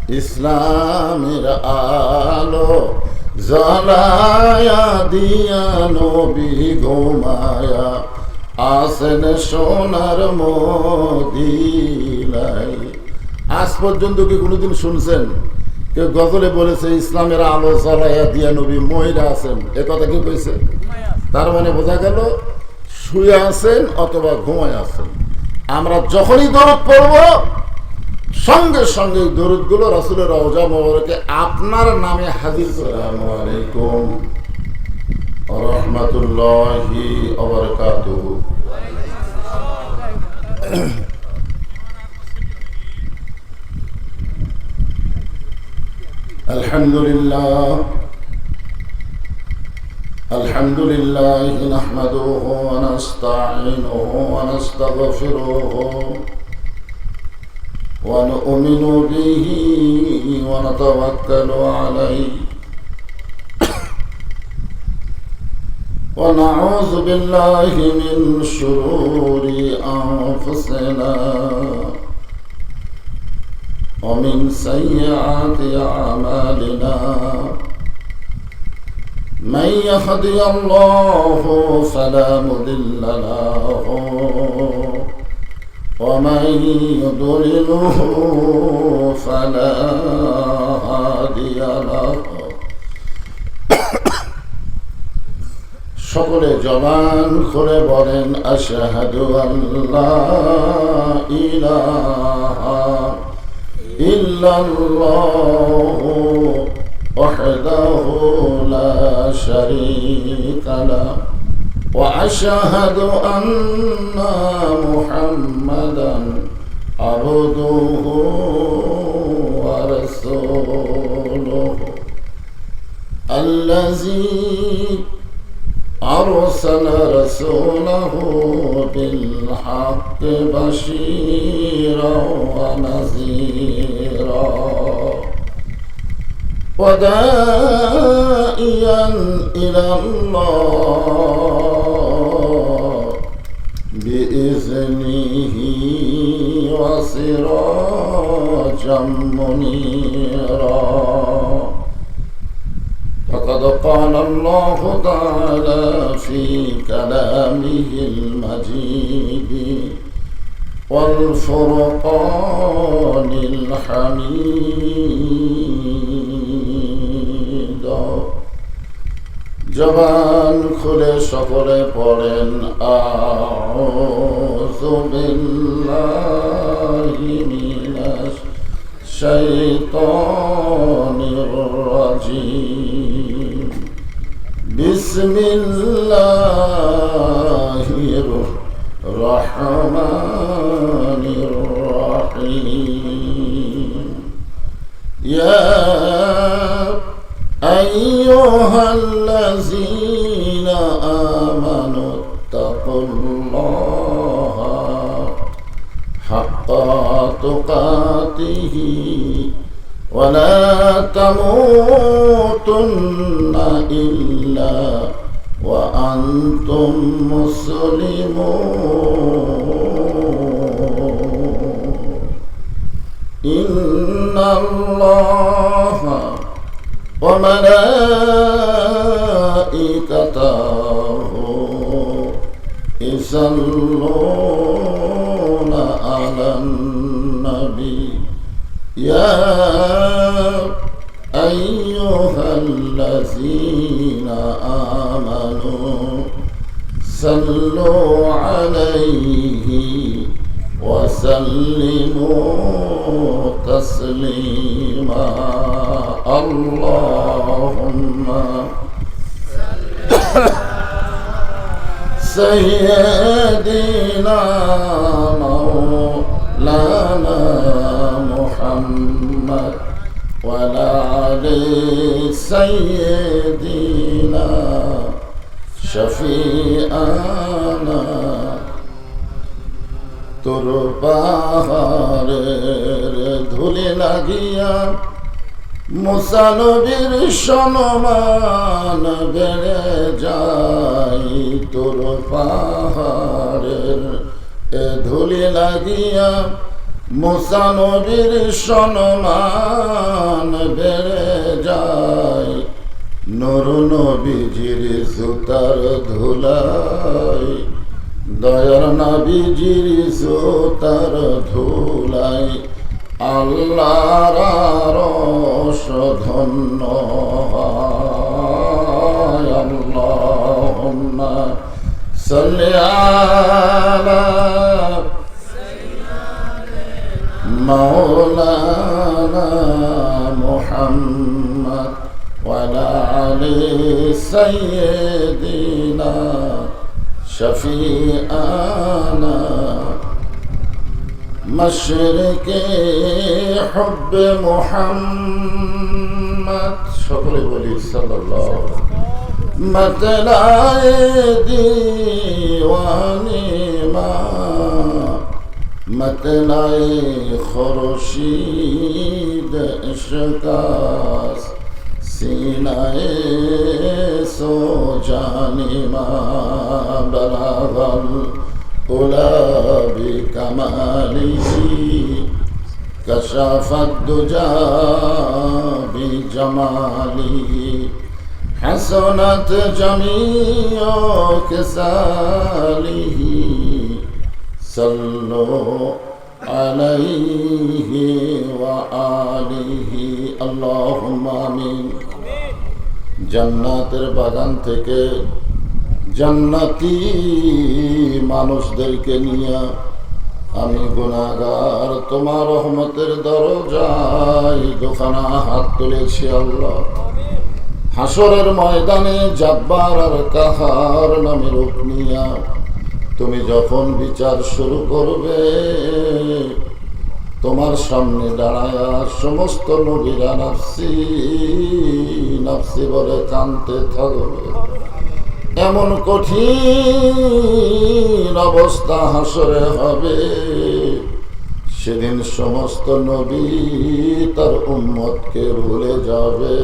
ইসলামের আলো জ্বালায়া দিয়া নবী ঘুমায়া আসেন সোনার মদিনায়। আজ পর্যন্ত কি কোনোদিন শুনছেন কেউ গজলে বলেছে ইসলামের আলো জ্বালায়া দিয়া নবী মহিলা আছেন? এ কথা কি কইছে? তার মানে বোঝা গেল শুয়ে আছেন অথবা ঘুমায় আছেন। আমরা যখনই দরুদ পড়ব সঙ্গে সঙ্গে দরুদ গুলো রাসূলের রওজা মোবারকে আপনার নামে হাজির করে। আসসালামু আলাইকুম ওয়া রাহমাতুল্লাহি ওয়া বারাকাতুহু। আলহামদুলিল্লাহ নাহমাদুহু ওয়া নাস্তাঈনুহু ওয়া নাস্তাগফিরুহু ওয়া নু'মিনু বিহি ওয়া নাতাওয়াক্কালু আলাইহি ওয়া নাউযু বিল্লাহি মিন শুরুরি আনফুসিনা ওয়া মিন সাইয়্যাতি আ'মালিনা। من يهدي الله فلا مضل له ومن يضلله فلا هادي له। সকলে জবান খুলে বলেন আশহাদু আল্লা ইলাহা ইল্লাল্লাহু وحده لا شريك له وأشهد أن محمدا عبده ورسوله الذي أرسل رسوله بالحق بشيرا ونذيرا وداعيا إلى الله بإذنه وسراجا منيرا. فقد قال الله تعالى في كلامه المجيد والفرقان الحميد. জবান খুলে সকলে পড়েন আউযু বিল্লাহি মিনাশ শাইতানির রাজীম। বিসমিল্লাহির রহমানির রহিম। ইয়া আইয়ুহাল্লাযীনা আমানু তাকুল্লাহা হাক্কা তুকাতিহি ওয়া লা তামুতুন্না ইল্লা ওয়া আনতুম মুসলিমুন। ইন্নাল্লাহা ওয়া মালাইকাতাহু ইসাল্লুনা আলান নবী ইয়া আইয়ুহাল্লাযীনা আমানু সাল্লু আলাইহি ওয়া সাল্লিমু তাসলিমা। আল্লাহুম্মা সাইয়্যিদিনা মাওলানা মুহাম্মদ ওয়া আলা আলি সাইয়্যিদিনা শফিআনা। তোর পাহাড়ের ধুলি লাগিয়া মুসা নবীর সম্মান বেড়ে যায়। তোর পাহাড়ের ধুলি লাগিয়া মুসা নবীর সম্মান বেড়ে যায়, নূর নবীজির জুতার ধুলায়, দয়ার নবীজির জুতার ধুলায় আল্লাহর আরশ ধন্য হয়। আল্লাহুম্মা সাল্লি আলা মাওলানা মুহাম্মদ ওয়া আলা আলি সাইয়্যিদিনা শফিআনা মশরিকে হুব্বে মুহাম্মদ। সকলে বলি সাল্লাল্লাহু मतलाए दीवानी माँ, मतलाए खुर्शीद इश्क़ास, सीनाए सो जानी माँ, बलागल उलाबी कमाली, कशाफत दुजा बी जमाली, हसनत जमीओ के सालिही, सल्लो अलैहि व आलिहि, अल्लाहुम्मा आमीन। জান্নাতের বাগান থেকে জান্নাতি মানুষদেরকে নিয়ে আমি গুনাহগার তোমার রহমতের দরজায় দুখানা হাত তুলেছি আল্লাহ। হাসরের ময়দানে জাব্বার আর কাহার নামে রূপ নিয়া তুমি যখন বিচার শুরু করবে, তোমার সামনে দাঁড়ায়া সমস্ত নবীরা নাফসি নাফসি বলে কাঁদতে থাকবে। এমন কঠিন অবস্থা হাসরে হবে, সেদিন সমস্ত নবী তার উম্মতকে ভুলে যাবে,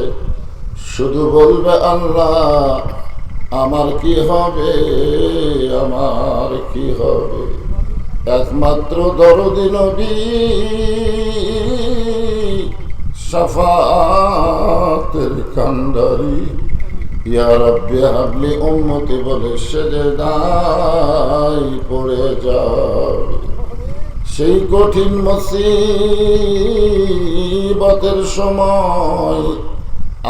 শুধু বলবে আল্লাহ আমার কি হবে, আমার কি হবে। একমাত্র দরদি নবী শাফাতের কান্ডারি ইয়া রাব্বি হাবলি উম্মতি বলে সেজদায় পড়ে যাবে। সেই কঠিন মুসিবতের সময়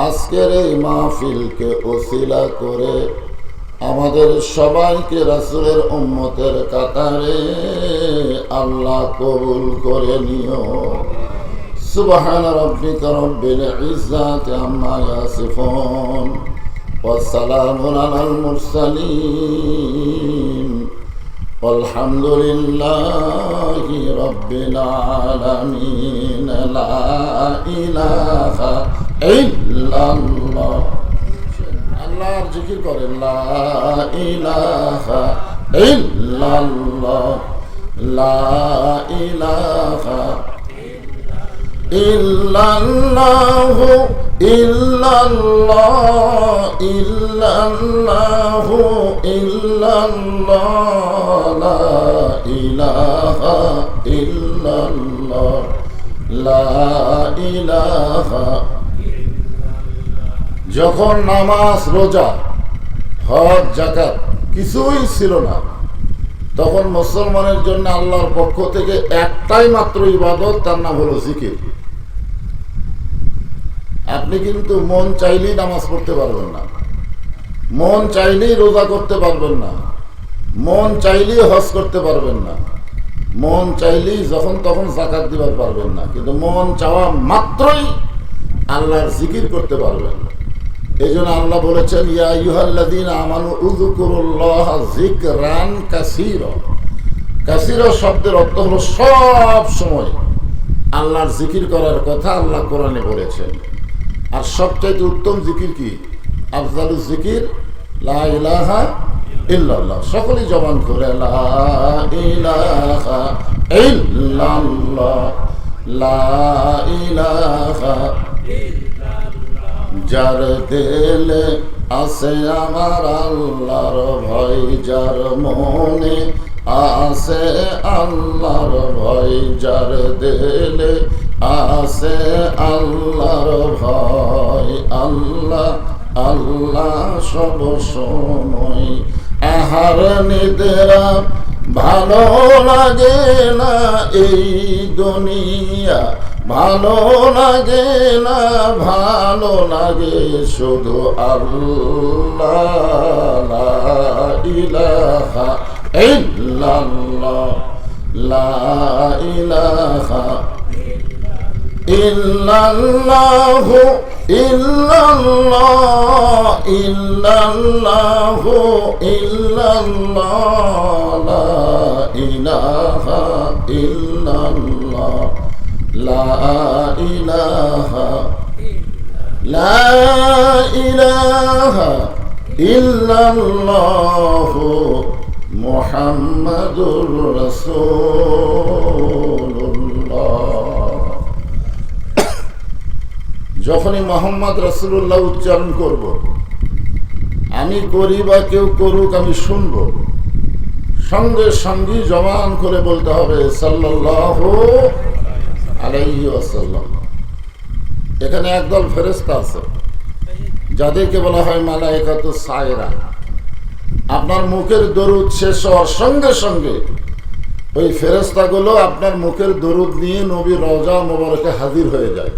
আজকের এই মাহফিলকে ওসিলা করে আমাদের সবাইকে রাসূলের উম্মতের কাতারে আল্লাহ কবুল করে নিও। সুবহান রাব্বিকা রাব্বিল ইজ্জাতি আম্মা ইয়াসিফুন ওয়া সালামুন আলাল মুরসালিন আলহামদুলিল্লাহি রাব্বিল আলামিন। লা ইলাহা ইল্লাল্লাহ। আল্লাহর জিকির করেন, লা ইলাহা ইল্লাল্লাহ, লা ইলাহা ইল্লাল্লাহ, ইল্লাল্লাহ, ইল্লাল্লাহ, ইল্লাল্লাহ, লা ইলাহা ইল্লাল্লাহ, লা ইলাহা। যখন নামাজ রোজা হজ যাকাত কিছুই ছিল না, তখন মুসলমানের জন্য আল্লাহর পক্ষ থেকে একটাই মাত্র ইবাদত, তার নাম হলো জিকির। আপনি কিন্তু মন চাইলেই নামাজ পড়তে পারবেন না, মন চাইলেই রোজা করতে পারবেন না, মন চাইলেই হজ করতে পারবেন না, মন চাইলেই যখন তখন যাকাত দিবার পারবেন না, কিন্তু মন চাওয়া মাত্রই আল্লাহর জিকির করতে পারবেন। এই জন্য আল্লাহ বলেছেন, ইয়া আইয়ুহাল্লাযীনা আমানু উযকুরুল্লাহা যিকরান কাসীরা। কাসীরা শব্দের অর্থ হলো সব সময় আল্লাহর জিকির করার কথা আল্লাহ কোরআনে বলেছেন। আর সবচাইতে উত্তম জিকির কি? আফজালুজ জিকির লা ইলাহা ইল্লাল্লাহ। সকলেই জবান করে লা ইলাহা ইল্লাল্লাহ, লা ইলাহা। যার দিলে আছে আমার আল্লাহর ভয়, যার মনে আছে আল্লাহর ভয় যার দিলে, আছে আল্লাহর ভয়। আল্লাহ আল্লাহ সব সময়। আহার নিদ্রা ভালো লাগে না এই দুনিয়া, ভালো লাগে না, ভালো লাগে শুধু আল্লাহ। লা ইলাহা ইল্লাল্লাহ, লা ইলাহা ইল্লাল্লাহ, ইল্লাল্লাহ, ইল্লাল্লাহ, ইল্লাল্লাহ, লা ইলাহা ইল্লাল্লাহ, লা ইলাহা, লা ইলাহা ইল্লাল্লাহ মুহাম্মাদুর রাসূলুল্লাহ। যখনই মোহাম্মদ রাসূলুল্লাহ উচ্চারণ করব, আমি করি বা কেউ করুক, আমি শুনব, সঙ্গে সঙ্গে জবান করে বলতে হবে সাল্লাল্লাহু আলাইহি ওয়াসাল্লাম। এখানে একদল ফেরেশতা আছে যাদেরকে বলা হয় মালায়েকাতুস সায়রা। আপনার মুখের দরুদ শেষ হওয়ার সঙ্গে সঙ্গে ওই ফেরেশতাগুলো আপনার মুখের দরুদ নিয়ে নবীর রওজা মোবারকে হাজির হয়ে যায়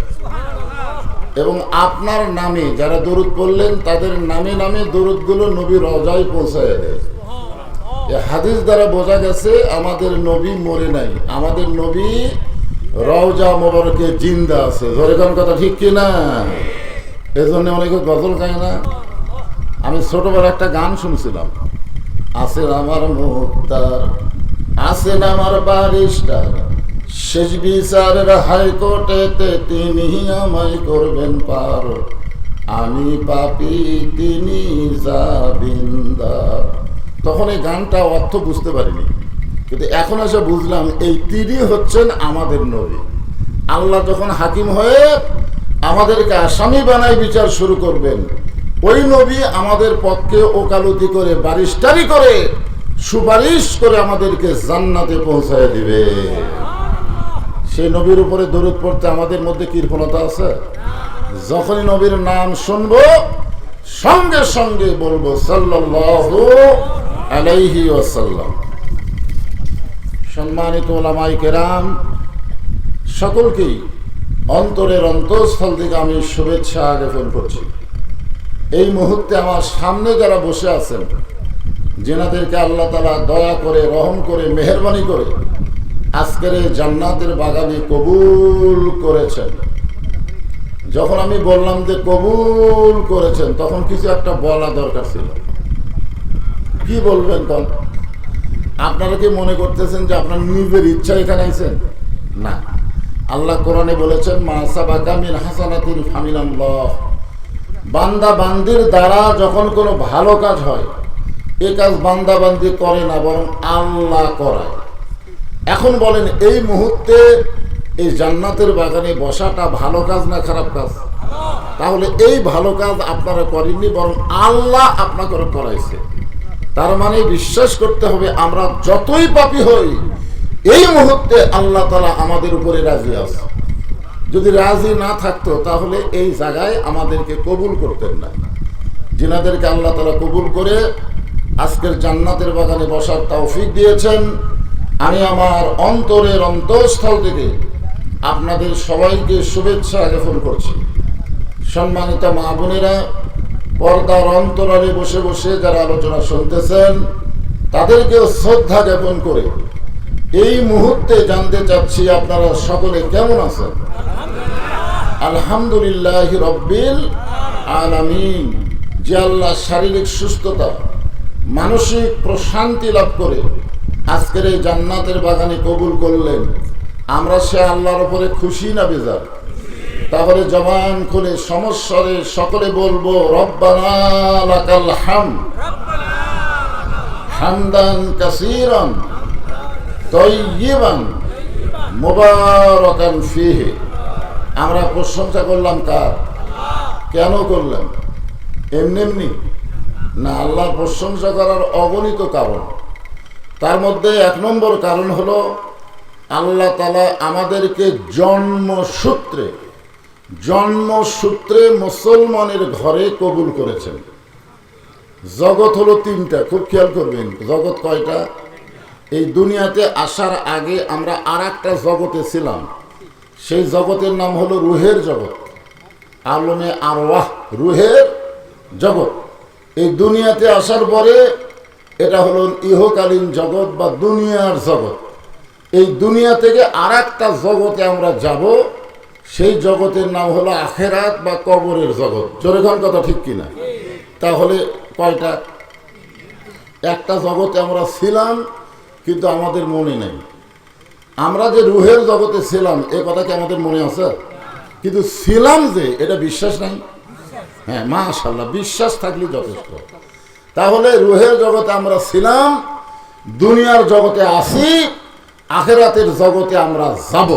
এবং আপনার নামে যারা দরুদ পড়লেন তাদের নামে নামে দরুদগুলো নবীর রওজায় পৌঁছায় দেয়। এই হাদিস দ্বারা বোঝা গেছে আমাদের নবী মরে নাই, আমাদের নবী রওজা মোবারকে জিন্দা আছে। ধরে কোন কথা ঠিক কিনা? এজন্য অনেকে গজল গায় না। আমি ছোটবেলা একটা গান শুনছিলাম, আছেন আমার মুক্তার, আছেন আমার বারিস্টার, শেষ বিচারের হাইকোর্টেতে তিনি আমায় করবেন পার, আমি পাপী তিনি জামিনদার। তখন এই গানটা অর্থ বুঝতে পারিনি, কিন্তু এখন এসে বুঝলাম এই তিনি হচ্ছেন আমাদের নবী। আল্লাহ যখন হাকিম হয়ে আমাদেরকে আসামি বানায় বিচার শুরু করবেন, ওই নবী আমাদের পক্ষে ওকালতি করে বারিস্টারি করে সুপারিশ করে আমাদেরকে জান্নাতে পৌঁছায় দিবে। সেই নবীর উপরে দরুদ পড়তে আমাদের মধ্যে কৃপণতা আছে? যখনই নবীর নাম শুনবো সঙ্গে সঙ্গে বলবো সাল্লাল্লাহু আলাইহি ওয়াসাল্লাম। সম্মানিত ওলামায়ে কেরাম, সকলকেই অন্তরের অন্তঃস্থল থেকে আমি শুভেচ্ছা জ্ঞাপন করছি। এই মুহূর্তে আমার সামনে যারা বসে আছেন, যেনাদেরকে আল্লাহ তাআলা দয়া করে, রহম করে, মেহেরবানি করে আজকের এই জান্নাতের বাগানে কবুল করেছেন। যখন আমি বললাম যে কবুল করেছেন, তখন কিছু একটা বলা দরকার ছিল। কি বলবেন তখন? আপনারা কি মনে করতেছেন যে আপনার নিজের ইচ্ছা এখানে আইছেন? না, আল্লাহ কোরআনে বলেছেন মা সাবাকা মিন হাসানাতিন ফামিনাল্লাহ। বান্দা বান্দির দ্বারা যখন কোনো ভালো কাজ হয়, এই কাজ বান্দা বান্দি করে না, বরং আল্লাহ করায়। এখন বলেন, এই মুহূর্তে এই জান্নাতের বাগানে বসাটা ভালো কাজ না খারাপ কাজ? তাহলে এই ভালো কাজ আপনারা করেননি, বরং আল্লাহ আপনাকে করাইছে। তার মানে বিশ্বাস করতে হবে আমরা যতই পাপী হই, এই মুহূর্তে আল্লাহ তাআলা আমাদের উপরে রাজি আছে। যদি রাজি না থাকতো তাহলে এই জায়গায় আমাদেরকে কবুল করতেন না। যিনাদেরকে আল্লাহ তাআলা কবুল করে আজকের জান্নাতের বাগানে বসার তৌফিক দিয়েছেন, আমি আমার অন্তরের অন্তঃস্থল থেকে আপনাদের সবাইকে শুভেচ্ছা জ্ঞাপন করছি। সম্মানিত মা বোনেরা, পর্দার অন্তরালে বসে বসে যারা আলোচনা শুনতেছেন, তাদেরকেও শ্রদ্ধা জ্ঞাপন করে এই মুহূর্তে জানতে চাচ্ছি আপনারা সকলে কেমন আছেন? আলহামদুলিল্লাহ রব্বিল আলামিন। যে আল্লাহ শারীরিক সুস্থতা, মানসিক প্রশান্তি লাভ করে আজকের এই জান্নাতের বাগানে কবুল করলেন, আমরা সে আল্লাহর উপরে খুশি না বেজার? তাহলে জবান খুলে সমস্বরে সকলে বলবো রব্বানা লাকাল হামদ হামদান কাসীরান তাইয়িবান মুবারাকান ফীহি। আমরা প্রশংসা করলাম কার? কেন করলাম? এমনি এমনি না, আল্লাহর প্রশংসা করার অগণিত কারণ। তার মধ্যে 1 নম্বর কারণ হলো আল্লাহ তাআলা আমাদেরকে জন্মসূত্রে মুসলমানের ঘরে কবুল করেছেন। জগৎ হলো 3টা, খুব খেয়াল করবেন। জগৎ কয়টা? এই দুনিয়াতে আসার আগে আমরা আর একটা জগতে ছিলাম, সেই জগতের নাম হলো রুহের জগৎ, আলমে আরওয়াহ, রুহের জগৎ। এই দুনিয়াতে আসার পরে এটা হলো ইহকালীন জগৎ বা দুনিয়ার জগৎ। এই দুনিয়া থেকে আর একটা জগতে আমরা যাব, সেই জগতের নাম হলো আখেরাত বা কবরের জগৎ। জোরে কোন কথা, ঠিক কিনা? তাহলে কয়টা? একটা জগতে আমরা ছিলাম কিন্তু আমাদের মনে নেই। আমরা যে রুহের জগতে ছিলাম এ কথা কি আমাদের মনে আছে? কিন্তু ছিলাম যে, এটা বিশ্বাস নাই? হ্যাঁ, মাশাআল্লাহ, বিশ্বাস থাকলে যথেষ্ট। তাহলে রুহের জগতে আমরা ছিলাম, দুনিয়ার জগতে আছি, আখেরাতের জগতে আমরা যাব।